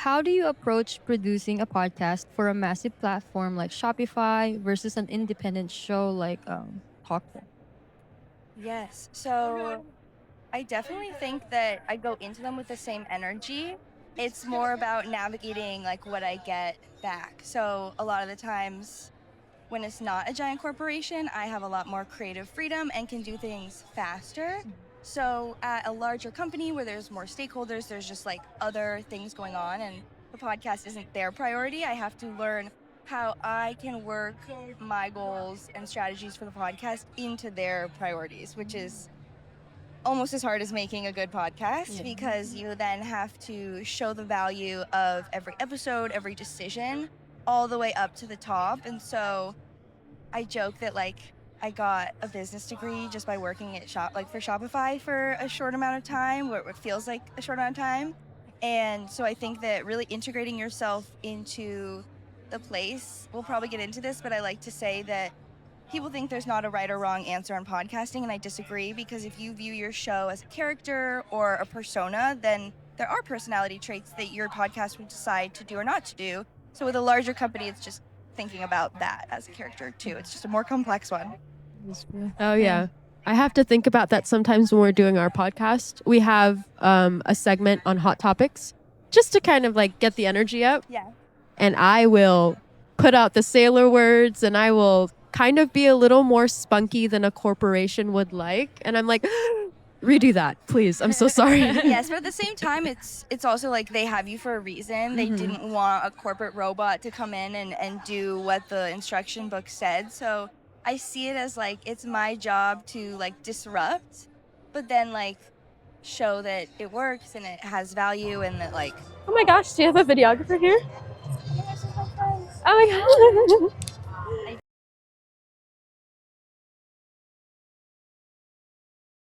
how do you approach producing a podcast for a massive platform like Shopify versus an independent show like Talker? Yes. So I definitely think that I go into them with the same energy. It's more about navigating like what I get back. So a lot of the times when it's not a giant corporation, I have a lot more creative freedom and can do things faster. So at a larger company where there's more stakeholders, there's just like other things going on and the podcast isn't their priority. I have to learn how I can work my goals and strategies for the podcast into their priorities, which is almost as hard as making a good podcast because you then have to show the value of every episode, every decision, all the way up to the top. And so I joke that like I got a business degree just by working at for Shopify for a short amount of time, where it feels like a short amount of time. And so I think that really integrating yourself into the place, we'll probably get into this, but I like to say that people think there's not a right or wrong answer on podcasting, and I disagree because if you view your show as a character or a persona, then there are personality traits that your podcast would decide to do or not to do. So with a larger company, it's just thinking about that as a character too. It's just a more complex one. Oh, yeah. I have to think about that sometimes when we're doing our podcast. We have a segment on hot topics just to kind of like get the energy up. Yeah. And I will put out the sailor words and I will kind of be a little more spunky than a corporation would like. And I'm like, redo that, please. I'm so sorry. Yes, but at the same time, it's also like they have you for a reason. They didn't want a corporate robot to come in and do what the instruction book said. So I see it as like it's my job to like disrupt, but then like show that it works and it has value and that like. Oh my gosh, do you have a videographer here? Oh my god.